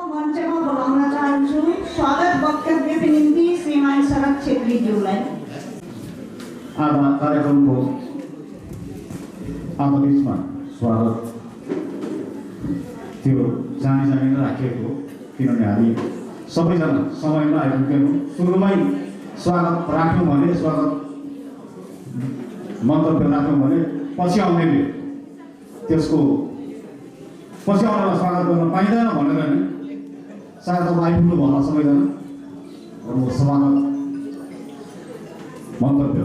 मञ्चमा बोलाउन चाहन्छु स्वागत वक्तव्यको निम्ति श्रीमान शरद छेत्रीज्यूलाई। आज कार्यक्रमको बिचमा स्वागत त्यो जानी राखिएको हो, किनभने हामी सबैजना समयमा आइपुग्दैनौँ। सुरुमै स्वागत राख्यौँ भने, स्वागत मन्तव्य राख्यौँ भने पछि आउनेले त्यसको पछि आउनेलाई स्वागत गर्न पाइँदैन भनेर नि सायद अब आइपुग्नु होला सबैजना। म स्वागत मन्तव्य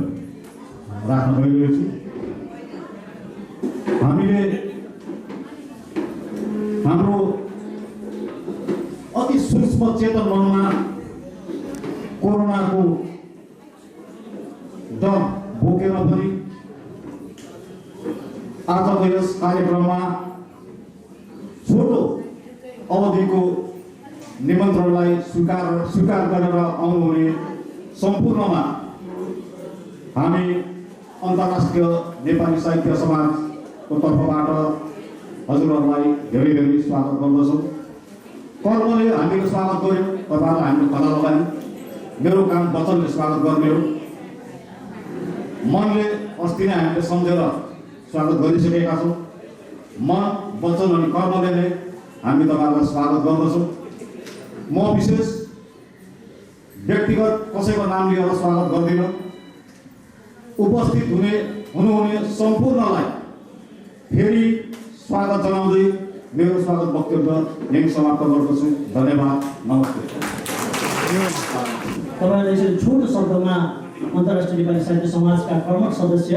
राख्न गइरहेको छु। हामीले हाम्रो अति सूक्ष्म चेतन मनमा कोरोनाको डर बोकेर पनि आजको यस कार्यक्रममा छोटो अवधिको निमन्त्रणलाई स्वीकार गरेर आउनुहुने सम्पूर्णमा हामी अन्तर्राष्ट्रिय नेपाली साहित्य समाजको तर्फबाट हजुरहरूलाई धेरै धेरै स्वागत गर्दछौँ। कर्मले हामीले स्वागत गर्यौँ, तपाईँहरूलाई हामीले कला लगायौँ। मेरो काम वचनले स्वागत गर्ने हो। मनले अस्ति नै हामीले सम्झेर स्वागत गरिसकेका छौँ। मन, वचन अनि कर्मले नै हामी तपाईँहरूलाई स्वागत गर्दछौँ। म विशेष व्यक्तिगत कसैको नाम लिएर स्वागत गर्दिनँ। उपस्थित हुनुहुने सम्पूर्णलाई फेरि स्वागत जनाउँदै मेरो स्वागत वक्तव्य यही समाप्त गर्दछु। धन्यवाद, नमस्ते। तपाईँलाई यसरी छोटो शब्दमा अन्तर्राष्ट्रिय नेपाली साहित्य समाजका कर्मठ सदस्य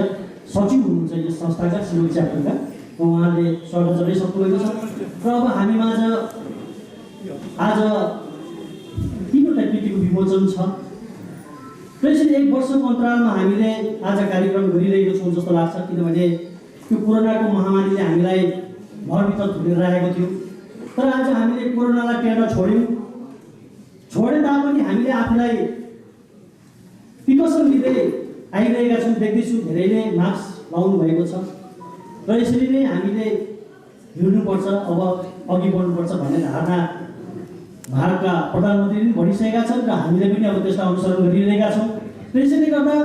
सचिव हुनुहुन्छ यस संस्थाका श्रीमती च्याप्टरका, उहाँले स्वागत जनाइसक्नुभएको छ। र अब हामीमाझ आज 3वटा कृतिको विमोचन छ। र यसरी 1 वर्षको अन्तरालमा हामीले आज कार्यक्रम गरिरहेको छौँ जस्तो लाग्छ, किनभने यो कोरोनाको महामारीले हामीलाई घरभित्र थुनेर राखेको थियो। तर आज हामीले कोरोनालाई टेर्न छोडे तापनि हामीले आफूलाई प्रिकसन लिँदै आइरहेका छौँ। देख्दैछु धेरैले मास्क लाउनु भएको छ र यसरी नै हामीले हिँड्नुपर्छ, अब अघि बढ्नुपर्छ भन्ने धारणा भारतका प्रधानमन्त्री पनि भनिसकेका छन् र हामीले पनि अब त्यसलाई अनुसरण गरिरहेका छौँ। र यसैले गर्दा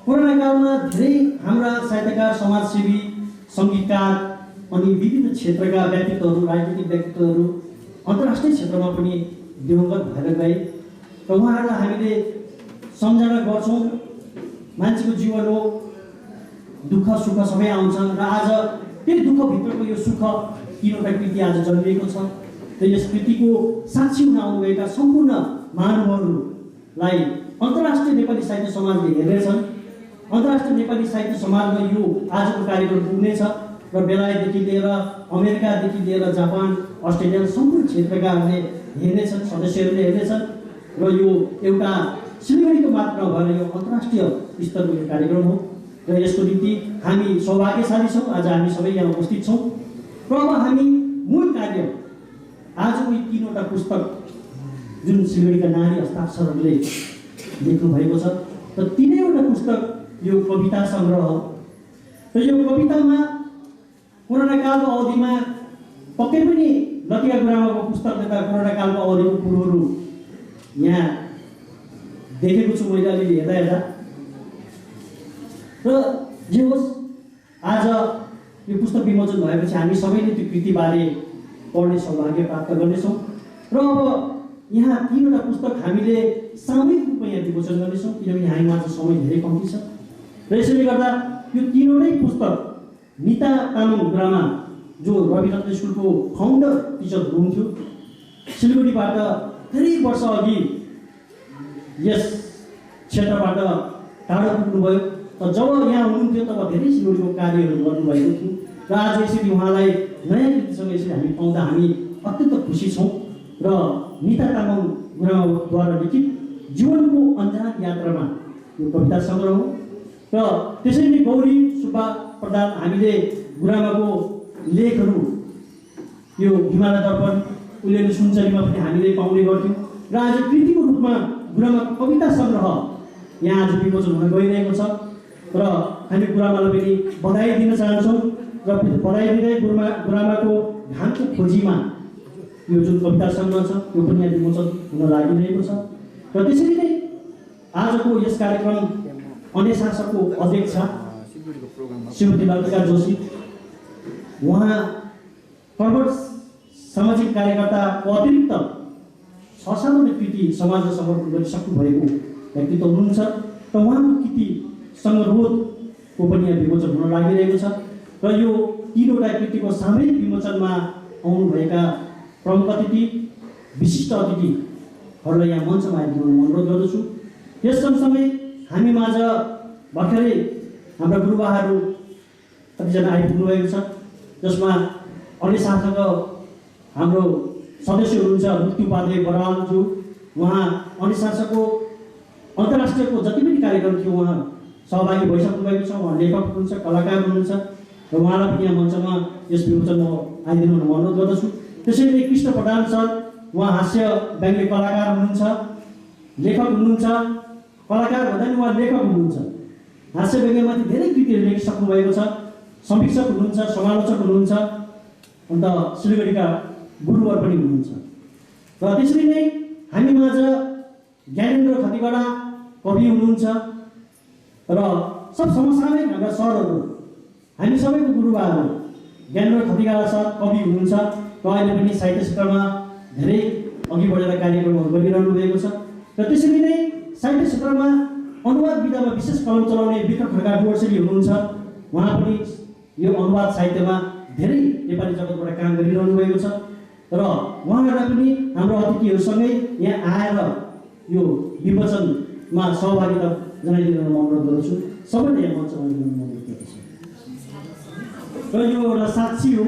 कोरोना कालमा धेरै हाम्रा साहित्यकार, समाजसेवी, सङ्गीतकार अनि विभिन्न क्षेत्रका व्यक्तित्वहरू, राजनीतिक व्यक्तित्वहरू अन्तर्राष्ट्रिय क्षेत्रमा पनि दिवंगत भएर गए र उहाँहरूलाई हामीले सम्झना गर्छौँ। मान्छेको जीवन हो, दुःख सुख सबै आउँछ र आज त्यही दुःखभित्रको यो सुख 3वटा कृति आज जन्मिएको छ। र यस कृतिको साक्षी हुन आउनुभएका सम्पूर्ण महानुभावहरूलाई अन्तर्राष्ट्रिय नेपाली साहित्य समाजले हेर्नेछन्। अन्तर्राष्ट्रिय नेपाली साहित्य समाजमा यो आजको कार्यक्रम पुग्नेछ र बेलायतदेखि लिएर अमेरिकादेखि लिएर जापान, अस्ट्रेलिया सम्पूर्ण क्षेत्रकाहरूले हेर्नेछन्, सदस्यहरूले हेर्नेछन्। र यो एउटा सिलगढीको मात्र नभएर यो अन्तर्राष्ट्रिय स्तरको यो कार्यक्रम हो र यसको निम्ति हामी सौभाग्यशाली छौँ। आज हामी सबै यहाँ उपस्थित छौँ र अब हामी मूल कार्य आजको यी 3वटा पुस्तक जुन सिलगढीका नारी हस्ताक्षरहरूले लेख्नु भएको छ र 3वटा पुस्तक यो कविता सङ्ग्रह हो। र यो कवितामा कोरोना कालको अवधिमा पक्कै पनि लतिका गुरामाको पुस्तक तथा कोरोना कालको अवधिको कुरोहरू यहाँ देखेको छु मैले अलिअलि हेर्दा। र जे होस्, आज यो पुस्तक विमोचन भएपछि हामी सबैले त्यो कृतिबारे पढ्ने सौभाग्य प्राप्त गर्नेछौँ। र अब यहाँ 3वटा पुस्तक हामीले सामूहिक रूपमा यहाँ विमोचन गर्नेछौँ, किनभने हामीमा आज समय धेरै कम्ती छ। र यसैले गर्दा यो 3वटै पुस्तक निता तामाङ गुरामा, जो रविरत्न स्कुलको फाउन्डर टिचर हुनुहुन्थ्यो, सिलगढीबाट धेरै वर्ष अघि यस क्षेत्रबाट टाढो पुग्नुभयो। तर जब यहाँ हुनुहुन्थ्यो तब धेरै सिलगढीको कार्यहरू गर्नुभएको थियो र आज यसरी उहाँलाई नयाँ कृतिसँग यसरी हामी पाउँदा हामी अत्यन्त खुसी छौँ। र निता तामाङ गुरामाद्वारा लिखित जीवनको अन्जान यात्रामा यो कविता सङ्ग्रह हो। र त्यसरी नै गौरी सुब्बा प्रधान, हामीले गुरामाको लेखहरू यो हिमालय दर्पण, उलेन सुनचरीमा पनि हामीले पाउने गर्थ्यौँ र आज कृतिको रूपमा गुरामाको कविता सङ्ग्रह यहाँ आज विमोचन हुन गइरहेको छ र हामी गुरामालाई पनि बधाई दिन चाहन्छौँ र बधाई दिँदै गुरामाको घामको खोजीमा यो जुन कविता सङ्ग्रह छ त्यो पनि यहाँ विमोचन हुन लागिरहेको छ र त्यसरी नै आजको यस कार्यक्रम अन्य शासकको अध्यक्ष श्रीमती ललिता जोशी उहाँ कर्मठ सामाजिक कार्यकर्ताको अतिरिक्त 6 कृति समाजमा समर्पण गरिसक्नु भएको व्यक्तित्व हुनुहुन्छ र उहाँको कृति सङ्गरोधको पनि यहाँ विमोचन हुन लागिरहेको छ र यो 3वटा कृतिको सामूहिक विमोचनमा आउनुभएका प्रमुख अतिथि विशिष्ट अतिथिहरूलाई यहाँ मञ्चमा आइदिनु अनुरोध गर्दछु। यस सँगसँगै हामी माझ भर्खरै हाम्रा गुरुबाहरू कतिजना आइपुग्नु भएको छ जसमा अन्य शासक हाम्रो सदस्य हुनुहुन्छ मुक्तिपादे बरालज्यू उहाँ अन्य शासकको अन्तर्राष्ट्रियको जति पनि कार्यक्रम थियो उहाँ सहभागी भइसक्नु भएको छ। उहाँ लेखक हुनुहुन्छ कलाकार हुनुहुन्छ र उहाँलाई पनि यहाँ मञ्चमा यस विमोचनमा आइदिनु अनुरोध गर्दछु। त्यसैले कृष्ण प्रधान सर उहाँ हास्य व्यङ्ग्य कलाकार हुनुहुन्छ लेखक हुनुहुन्छ कलाकार भन्दा नि उहाँ लेखक हुनुहुन्छ हास्य व्यङ्ग्यमाथि धेरै कृतिहरू लेखिसक्नु भएको छ समीक्षक हुनुहुन्छ समालोचक हुनुहुन्छ अन्त सिलगढीका गुरुवर पनि हुनुहुन्छ र त्यसरी नै हामी माझ ज्ञानेन्द्र खतिवडा कवि हुनुहुन्छ र सब समसामयिक हाम्रा सरहरू हामी सबैको गुरुबाहरू ज्ञानेन्द्र खतिवडा सर कवि हुनुहुन्छ र अहिले पनि साहित्य क्षेत्रमा धेरै अघि बढेर कार्यक्रमहरू गरिरहनु भएको छ र त्यसरी नै साहित्य क्षेत्रमा अनुवाद विधामा विशेष कलम चलाउने विक्रम खड्का डुवर्सेली हुनुहुन्छ उहाँ पनि यो अनुवाद साहित्यमा धेरै नेपाली जगतबाट काम गरिरहनु भएको छ र उहाँहरूलाई पनि हाम्रो अतिथिहरूसँगै यहाँ आएर यो विमोचनमा सहभागिता जनाइदिन अनुरोध गर्दछु। सबैले यहाँ मञ्चमा अनुरोध गर्दछु र यो एउटा साक्षी हो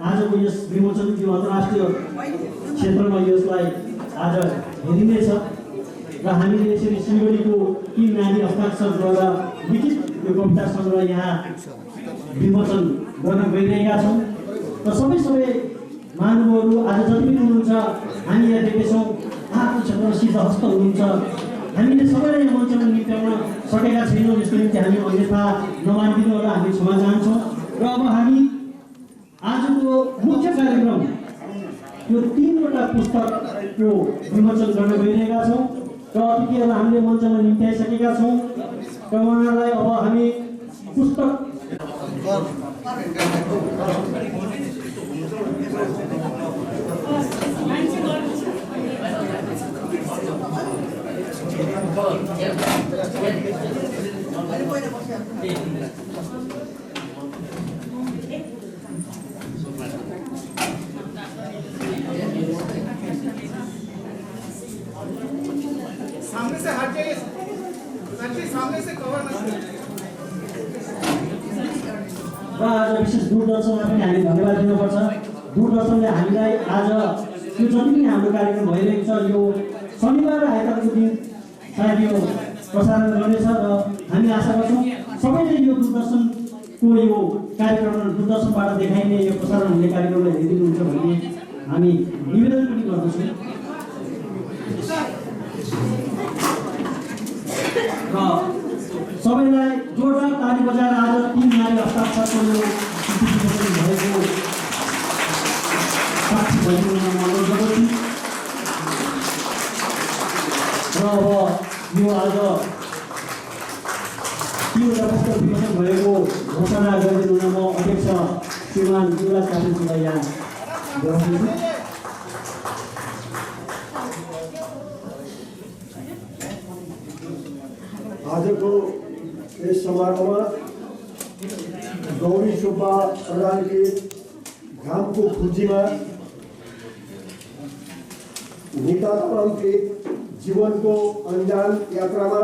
आजको यस विमोचन जो अन्तर्राष्ट्रिय क्षेत्रमा यसलाई आज हेरिनेछ र हामीले यसरी सिलगढीको 3 नानी हस्ताक्षरद्वारा लिखित यो कविता सङ्ग्रह यहाँ विमोचन गर्न गइरहेका छौँ र सबै महानुभावहरू आज जति पनि हुनुहुन्छ हामी यहाँ देख्दैछौँ आफ्नो क्षेत्रमा सिद्धहस्त हुनुहुन्छ हामीले सबैलाई यहाँ मञ्चमा निम्त्याउन सकेका छैनौँ यसको निम्ति हामी अन्यथा नमानिदिनु होला हामी क्षमा चाहन्छौँ र अब हामी आजको मुख्य कार्यक्रम यो 3वटा पुस्तकको विमोचन गर्न गइरहेका छौँ र अतिथिहरूलाई हामीले मञ्चमा निम्त्याइसकेका छौँ र उहाँहरूलाई अब हामी पुस्तक सामने से हट जाइए, सामने से कवर न करें। र आज विशेष दूरदर्शनलाई पनि हामी धन्यवाद दिनुपर्छ। दूरदर्शनले हामीलाई आज यो जति पनि हाम्रो कार्यक्रम भइरहेको छ यो शनिबार र आइतबारको दिन सायद यो प्रसारण गर्नेछ र हामी आशा गर्छौँ सबैले यो दूरदर्शनको यो कार्यक्रम दूरदर्शनबाट देखाइने यो प्रसारण हुने कार्यक्रमलाई हेरिदिनुहुन्छ भन्ने हामी निवेदन पनि गर्दछौँ र सबैलाई जोरदार ताली बजाएर आज 3 नारी हस्ताक्षरको यो भएको साक्षी भइदिनु अनुरोध गर्दछु र अब यो आज 3वटा पुस्तक विमोचन भएको घोषणा गरिदिनु म अध्यक्ष श्रीमान युवराज कार्यालयलाई यहाँ गराउँदैछु। आजको यस समारोहमा गौरी सुब्बा प्रधानकी घामको खुर्चीमा निता तामाङकी जीवनको अन्जान यात्रामा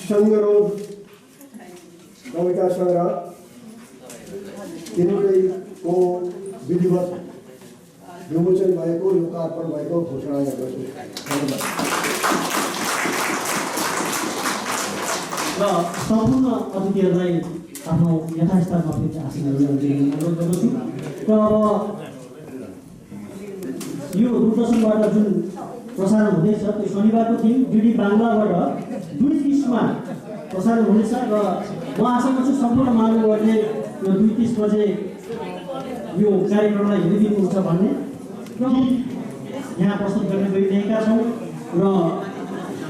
सङ्गरोध कविता सङ्ग्रह तिनीहरूको विधिवत विमोचन भएको लोकार्पण भएको घोषणा गर्छु। धन्यवाद। र सम्पूर्ण अतिथिहरूलाई आफ्नो यथास्थानमा अपेक्षा आशीर्वाद अनुरोध गर्दछु र अब यो दूरदर्शनबाट जुन प्रसारण हुँदैछ त्यो शनिबारको दिन डिडी बाङ्लाबाट 2:30मा प्रसारण हुनेछ र म आशा गर्छु सम्पूर्ण महानुभावहरूले यो 2:30 बजे यो कार्यक्रमलाई हेर्दै दिनुहुन्छ भन्ने गीत यहाँ प्रस्तुत गर्न गइरहेका छौँ र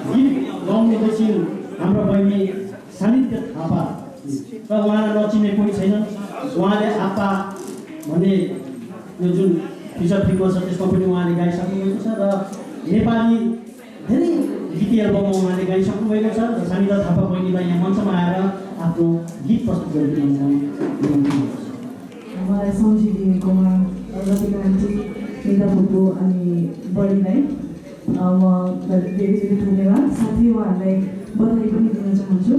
गीत गाउने एकछिन हाम्रो बहिनी सानिध्य थापा र उहाँलाई नचिने कोही छैन। उहाँले आपा भन्ने यो जुन फिचर फिल्म छ त्यसमा पनि उहाँले गाइसक्नुभएको छ र नेपाली धेरै गीत एल्बममा उहाँले गाइसक्नु भएको छ र सानिध्य थापा बहिनीलाई यहाँ मञ्चमा आएर आफ्नो गीत प्रस्तुत गरिदिनुहुन्छ। मलाई सम्झिदिएकोमा रतिका आन्टी निता फुपू अनि बडीलाई म धेरै धेरै धन्यवाद। साथै उहाँहरूलाई बधाई पनि दिन चाहन्छु।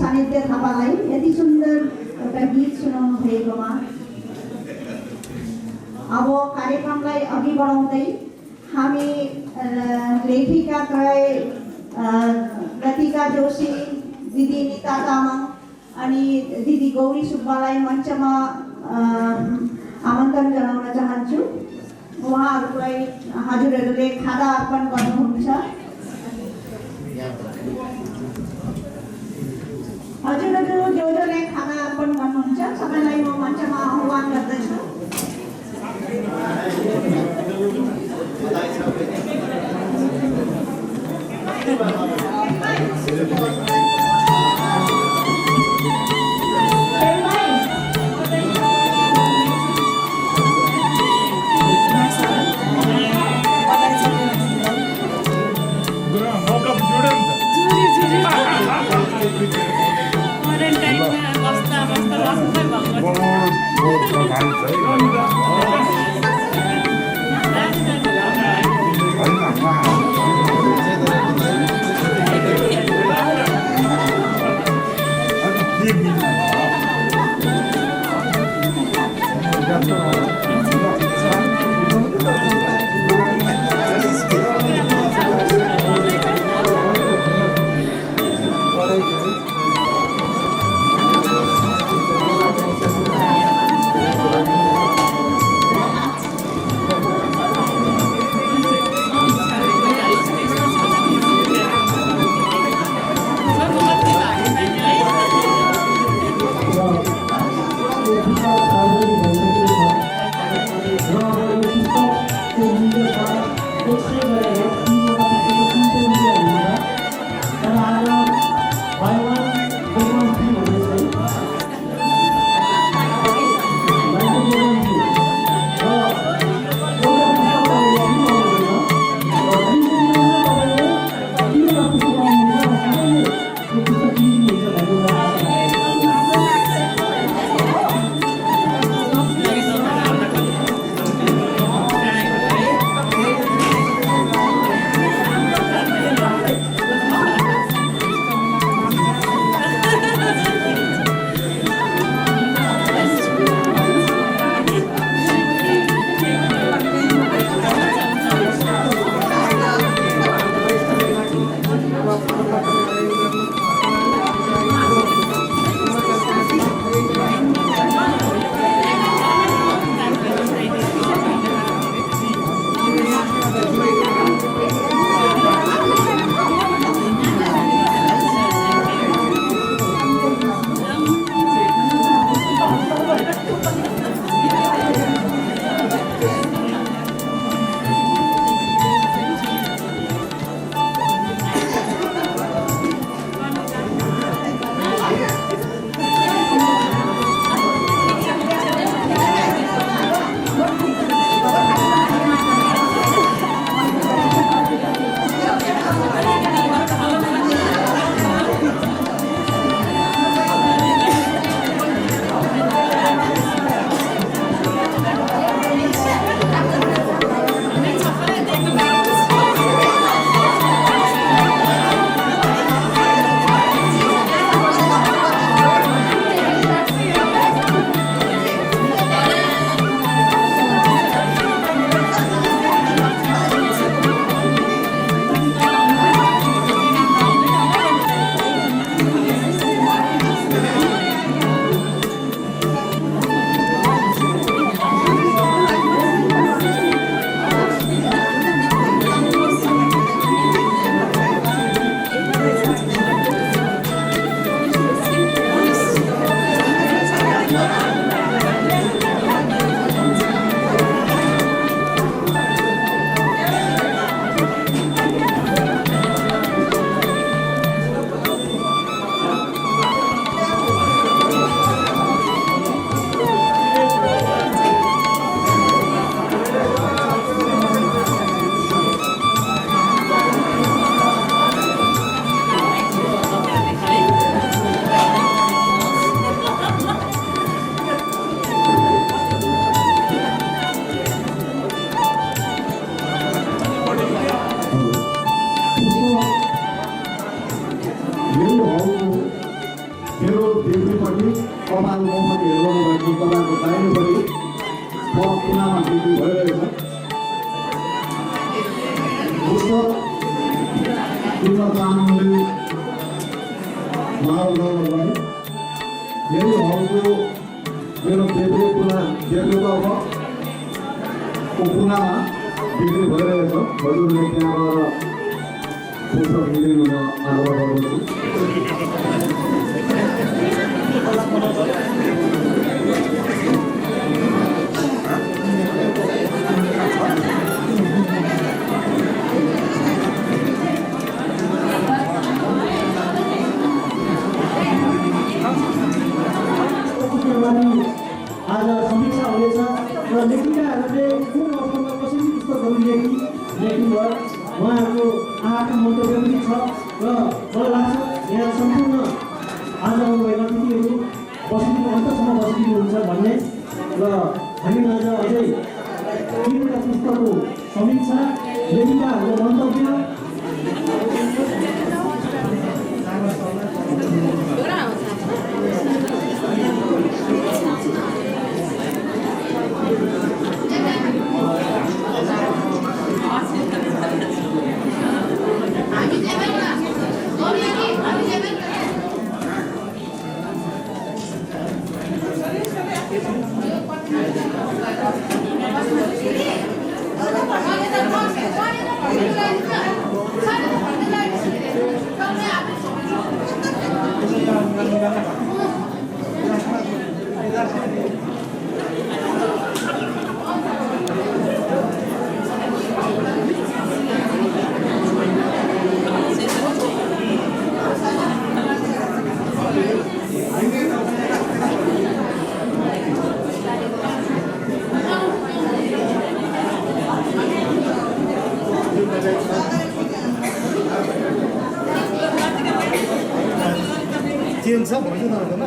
सानिध्य थापालाई यति सुन्दर एउटा गीत सुनाउनु भएकोमा अब कार्यक्रमलाई अघि बढाउँदै हामी लेखिका त्रय लतिका जोशी, दिदी निता तामाङ अनि दिदी गौरी सुब्बालाई मञ्चमा आमन्त्रण जनाउन चाहन्छु। उहाँहरूलाई हजुरहरूले खादा अर्पण गर्नुहुन्छ। हजुरहरू जो जसले खाना अर्पण गर्नुहुन्छ सबैलाई म मञ्चमा आह्वान गर्दछु। Give me 지은사 먼저 나오잖아.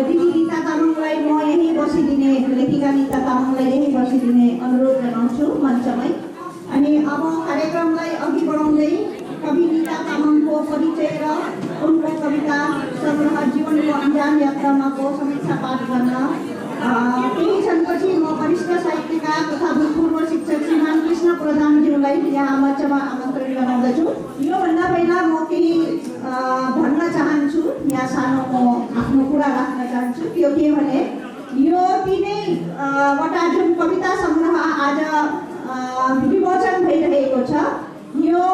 दिदी रीता तामाङलाई म यही बसिदिने लेखिका रीता तामाङलाई यही बसिदिने अनुरोध जनाउँछु मञ्चमै। अनि अब कार्यक्रमलाई अघि बढाउँदै कवि रीता तामाङको परिचय र उनको कविता सङ्ग्रह जीवनको अन्जान यात्रामाको समीक्षा पाठ गर्न केही क्षणपछि म वरिष्ठ साहित्यकार तथा भूतपूर्व शिक्षक श्रीमान कृष्ण प्रधानज्यूलाई यहाँ मञ्चमा आमन्त्रण गराउँदछु। योभन्दा पहिला म केही भन्न चाहन्छु, यहाँ सानो म आफ्नो कुरा राख्न चाहन्छु। त्यो के भने यो तिनैवटा जुन कविता सङ्ग्रह आज विमोचन भइरहेको छ, यो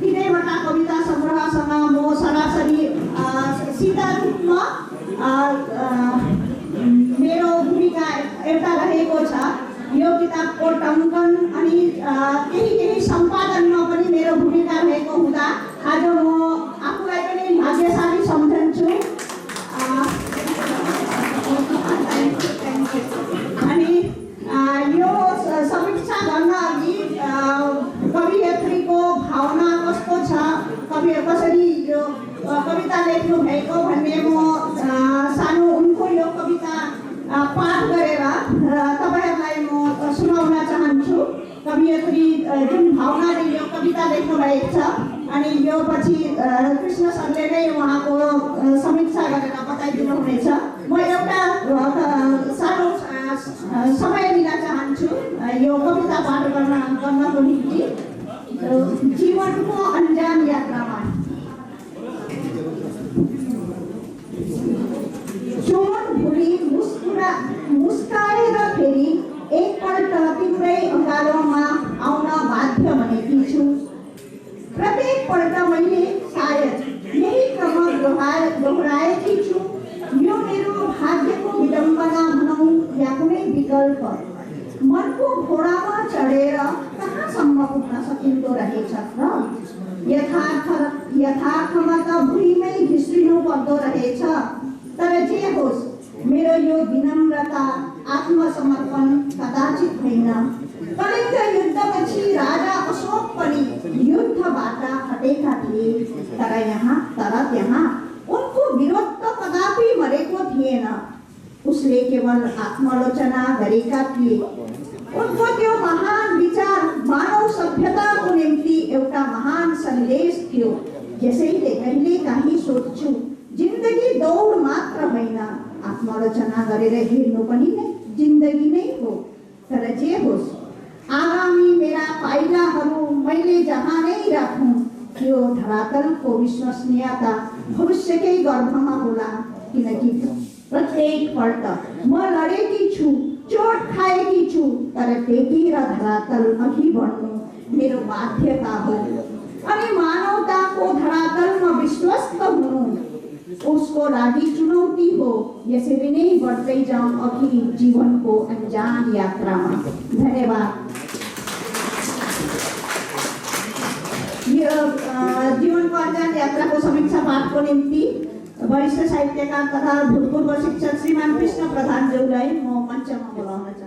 तिनैवटा कविता सङ्ग्रहसँग म सरासरी सिधा रूपमा मेरो भूमिका एउटा रहेको छ। यो किताबको टङ्कन अनि केही सम्पादनमा पनि मेरो भूमिका रहेको हुँदा आज म आफूलाई पनि भाग्यशाली सम्झन्छु। अनि यो समीक्षा गर्न अघि कवियत्रीको भावना कस्तो छ, कवि कसरी यो कविता लेख्नु भएको भन्ने म सानो उनको यो कविता पाठ गरेर तपाईँहरूलाई म सुनाउन चाहन्छु। कवियत्री जुन भावनाले यो कविता लेख्नु भएको छ अनि यो पछि कृष्ण सरले नै उहाँको समीक्षा गरेर बताइदिनु हुनेछ। म एउटा सानो समय दिन चाहन्छु यो कविता पाठ गर्नको निम्ति। जीवनको अन्जान यात्रामा चोट भुली मुस्काएर फेरि एकपल्ट तिम्रै अँगालोमा आउन बाध्य भनेकी छु। प्रत्येक पल्ट मैले सायद यही क्रम दोहोऱ्याएकी छु। यो मेरो भाग्यको विडम्बना भनौँ या कुनै विकल्प। मनको घोडामा चढेर कहाँसम्म पुग्न सकिँदो रहेछ र यथार्थमा त भुइँमै घिस्रिनु पर्दो रहेछ। तर जे होस्, मेरो यो विनम्रता आत्मसमर्पण कदाचित होइन। कलिङ्ग युद्धपछि राजा अशोक पनि युद्धबाट हटेका थिए, तर त्यहाँ उनको विरोध त कदापि मरेको थिएन। उसले केवल आत्मालोचना गरेका थिए। उनको त्यो महान विचार मानव सभ्यताको निम्ति एउटा महान सन्देश थियो। यसैले कहिलेकाहीँ सोध्छु, जिन्दगी दौड मात्र होइन, आत्मालोचना गरेर हिँड्नु पनि जिन्दगी नै हो। तर जे होस्, आगामी मेरा पाइलाहरू मैले जहाँ नै राखौँ, त्यो धरातलको विश्वसनीयता भविष्यकै गर्भमा होला। किनकि प्रत्येक पल्ट म लडेकी छु, चोट खाएकी छु, तर टेकेर धरातल अघि बढ्नु मेरो बाध्यता हो। अनि मानवताको धरातलमा विश्वस्त हुनु उसको लागि चुनौती हो। यसरी नै बढ्दै जाउँ अघि जीवनको अन्जान यात्रामा। धन्यवाद। यो जीवनको अध्ययन यात्राको समीक्षा पाठको निम्ति वरिष्ठ साहित्यकार तथा भूतपूर्व शिक्षक श्रीमान कृष्ण प्रधानज्यूलाई म मञ्चमा बोलाउन